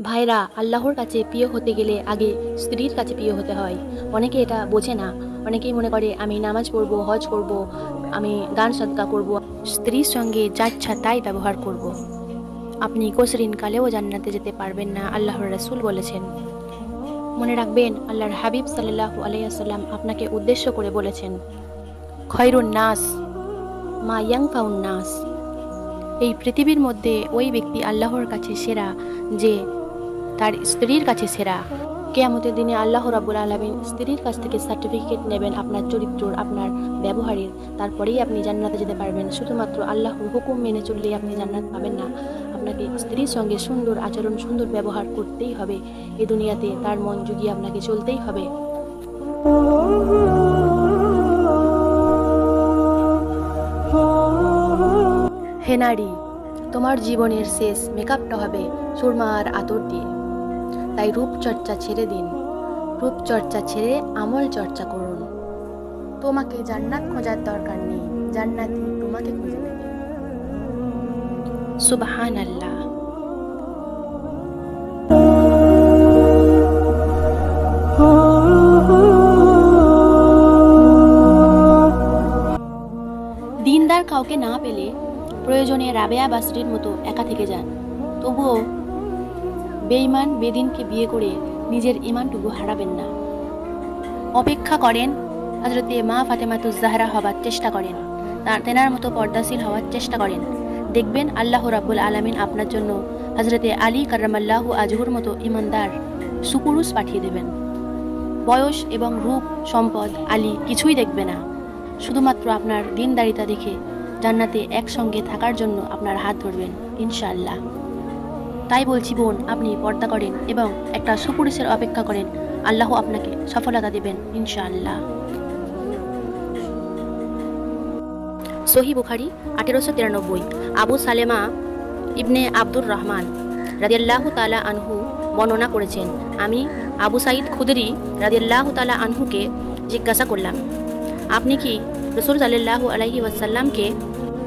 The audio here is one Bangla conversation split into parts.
ভাইরা, আল্লাহর কাছে প্রিয় হতে গেলে আগে স্ত্রীর কাছে প্রিয় হতে হয়। অনেকে এটা বোঝে না। অনেকেই মনে করে আমি নামাজ পড়বো, হজ করব, আমি দান সদকা করব, স্ত্রীর সঙ্গে যা ইচ্ছা তাই ব্যবহার করব। আপনি কসরিন কালেও জান্নাতে যেতে পারবেন না, আল্লাহর রাসূল বলেছেন। মনে রাখবেন, আল্লাহর হাবিব সাল্লাল্লাহু আলাইহি ওয়াসাল্লাম আপনাকে উদ্দেশ্য করে বলেছেন, খয়রুন নাস মা ইয়ানফাউন নাস। এই পৃথিবীর মধ্যে ওই ব্যক্তি আল্লাহর কাছে সেরা যে তার স্ত্রীর কাছে সেরা। কিয়ামতের দিনে আল্লাহ রাব্বুল আলামিন স্ত্রীর কাছ থেকে সার্টিফিকেট নেবেন আপনার চরিত্রর, আপনার ব্যবহারের। তারপরেই আপনি জান্নাতে যেতে পারবেন। শুধুমাত্র আল্লাহর হুকুম মেনে চললেই আপনি জান্নাত পাবেন না। আপনাকে স্ত্রীর সঙ্গে সুন্দর আচরণ, সুন্দর ব্যবহার করতেই হবে। এই দুনিয়াতে তার মন জুগিয়ে আপনাকে চলতেই হবে। হে নারী, তোমার জীবনের শেষ মেকআপটা হবে সুরমা আর আতর দিয়ে। তাই রূপচর্চা ছেড়ে দিন। রূপচর্চা ছেড়ে আমল চর্চা করুন। তোমাকে জান্নাত খোঁজার দরকার নেই, জান্নাতি তোমাকে খুঁজে নেবে। সুবহানাল্লাহ। দিনদার কাউকে না পেলে প্রয়োজনে রাবেয়া বাসরির মতো একা থেকে যান। তবুও বেঈমান বেদিনকে বিয়ে করে নিজের ঈমানটুকু হারাবেন না। অপেক্ষা করেন, হযরতে মা ফাতেমাতুজ জাহরা হবার চেষ্টা করেন, তেনার মতো পর্দাশীল হওয়ার চেষ্টা করেন। দেখবেন আল্লাহ রাব্বুল আলামিন আপনার জন্য হযরতে আলী কাররামাল্লাহু আজহুর মতো ঈমানদার সুপুরুষ পাঠিয়ে দেবেন। বয়স এবং রূপ সম্পদ আলী কিছুই দেখবে না, শুধুমাত্র আপনার দিনদারিতা দেখে জান্নাতে একসঙ্গে থাকার জন্য আপনার হাত ধরবেন ইনশাআল্লাহ। তাই বলছি বোন, আপনি পর্দা করেন এবং একটা সুপুরুষের অপেক্ষা করেন। আল্লাহ আপনাকে সফলতা দেবেন ইনশাআল্লাহ। সহিহ বুখারী 1893। আবু সালেমা ইবনে আব্দুর রহমান রাদিয়াল্লাহু তাআলা আনহু বর্ণনা করেছেন, আমি আবু সাঈদ খুদরি রাদিয়াল্লাহু তাআলা আনহুকে জিজ্ঞাসা করলাম, আপনি কি রাসূল সাল্লাল্লাহু আলাইহি ওয়াসাল্লামকে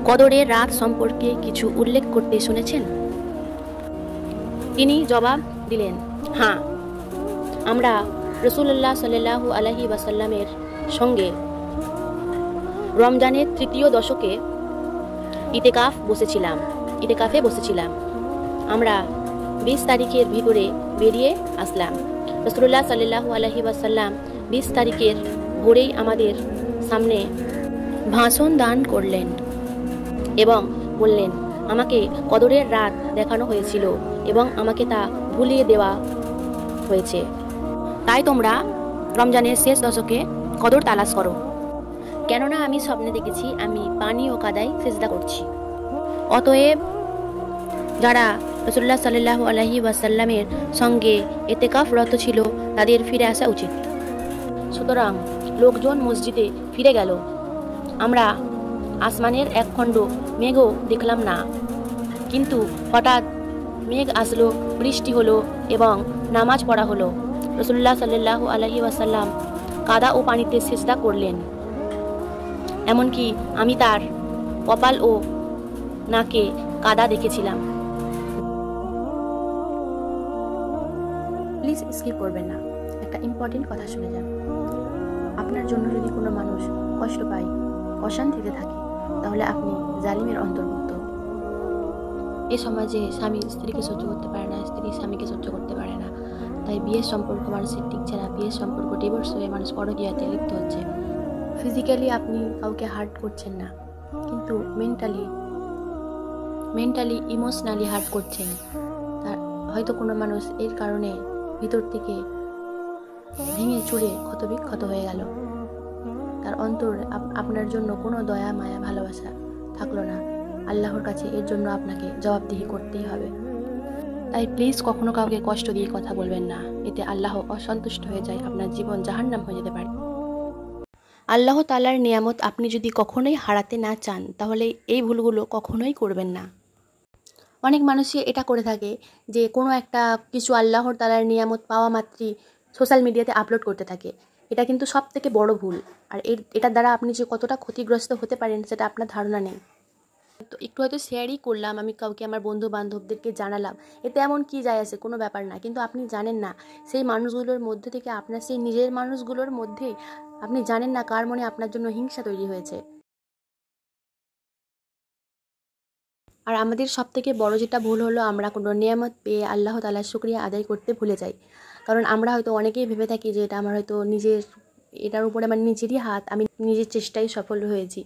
কদরের রাত সম্পর্কে কিছু উল্লেখ করতে শুনেছেন? তিনি জবাব দিলেন, হ্যাঁ, আমরা রাসূলুল্লাহ সাল্লাল্লাহু আলাইহি ওয়াসাল্লামের সঙ্গে রমজানের তৃতীয় দশকে ইতিকাফে বসেছিলাম। আমরা 20 তারিখের ভিতরে বেরিয়ে আসলাম। রাসূলুল্লাহ সাল্লাল্লাহু আলাইহি ওয়াসাল্লাম 20 তারিখের ভোরেই আমাদের সামনে ভাষণ দান করলেন এবং বললেন, আমাকে কদরের রাত দেখানো হয়েছিল এবং আমাকে তা ভুলিয়ে দেওয়া হয়েছে। তাই তোমরা রমজানের শেষ দশকে কদর তালাশ করো। কেননা আমি স্বপ্নে দেখেছি আমি পানি ও কাদায় সিজদা করছি। অতএব যারা রাসূলুল্লাহ সাল্লাল্লাহু আলাইহি ওয়াসাল্লামের সঙ্গে ইতিকাফরত ছিল তাদের ফিরে আসা উচিত। সুতরাং লোকজন মসজিদে ফিরে গেল। আমরা আসমানের একখণ্ড মেঘও দেখলাম না, কিন্তু হঠাৎ মেঘ আসলো, বৃষ্টি হলো এবং নামাজ পড়া হলো। রাসূলুল্লাহ সাল্লাল্লাহু আলাইহি ওয়াসাল্লাম কাদা ও পানিতে সিজদা করলেন। এমনকি আমি তার কপাল ও নাকে কাদা দেখেছিলাম। প্লিজ স্কিপ করবেন না, একটা ইম্পর্টেন্ট কথা শুনে যান। আপনার জন্য যদি কোনো মানুষ কষ্ট পায়, অশান্তিতে থাকে, তাহলে আপনি জালিমের অন্তর্ভুক্ত। এ সমাজে স্বামী স্ত্রীকে সহ্য করতে পারে না, স্ত্রী স্বামীকে সহ্য করতে পারে না। তাই বিয়ের সম্পর্ক মানুষের টিকছে না, বিয়ের সম্পর্ক ডিভোর্স হয়ে মানুষ পরকীয়াতে লিপ্ত হচ্ছে। ফিজিক্যালি আপনি কাউকে হার্ট করছেন না, কিন্তু মেন্টালি ইমোশনালি হার্ট করছেন। তার হয়তো কোনো মানুষ এর কারণে ভিতর থেকে ভেঙে চুরে ক্ষতবিক্ষত হয়ে গেল। তার অন্তরে আপনার জন্য কোনো দয়া মায়া ভালোবাসা থাকলো না। আল্লাহর কাছে এর জন্য আপনাকে জবাবদিহি করতেই হবে। তাই প্লিজ কখনো কাউকে কষ্ট দিয়ে কথা বলবেন না, এতে আল্লাহ অসন্তুষ্ট হয়ে যায়, আপনার জীবন জাহান্নাম হয়ে যেতে পারে। আল্লাহ তাআলার নিয়ামত আপনি যদি কখনোই হারাতে না চান, তাহলে এই ভুলগুলো কখনোই করবেন না। অনেক মানুষই এটা করে থাকে যে কোনো একটা কিছু আল্লাহর তাআলার নিয়ামত পাওয়া মাত্রই সোশ্যাল মিডিয়াতে আপলোড করতে থাকে। এটা কিন্তু সব থেকে বড় ভুল। আর এটার দ্বারা আপনি যে কতটা ক্ষতিগ্রস্ত হতে পারেন সেটা আপনার ধারণা নেই। তো একটু হয়তো শেয়ারই করলাম, আমি কাউকে আমার বন্ধু বান্ধবদেরকে জানালাম, এতে এমন কি যায় আছে, কোনো ব্যাপার না। কিন্তু আপনি জানেন না সেই মানুষগুলোর মধ্যে থেকে, আপনার সেই নিজের মানুষগুলোর মধ্যেই আপনি জানেন না কার মনে আপনার জন্য হিংসা তৈরি হয়েছে। আর আমাদের সবথেকে বড় যেটা ভুল হলো, আমরা কোনো নিয়ামত পেয়ে আল্লাহ তাআলার শুকরিয়া আদায় করতে ভুলে যাই। কারণ আমরা হয়তো অনেকেই ভেবে থাকি যে এটা আমার হয়তো নিজের, এটার উপরে আমার নিজেরই হাত, আমি নিজের চেষ্টায় সফল হয়েছি।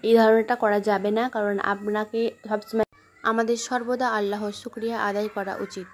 এই ধারণাটা করা যাবে না, কারণ আপনাকে সবসময় আমাদের সর্বদা আল্লাহর শুকরিয়া আদায় করা উচিত।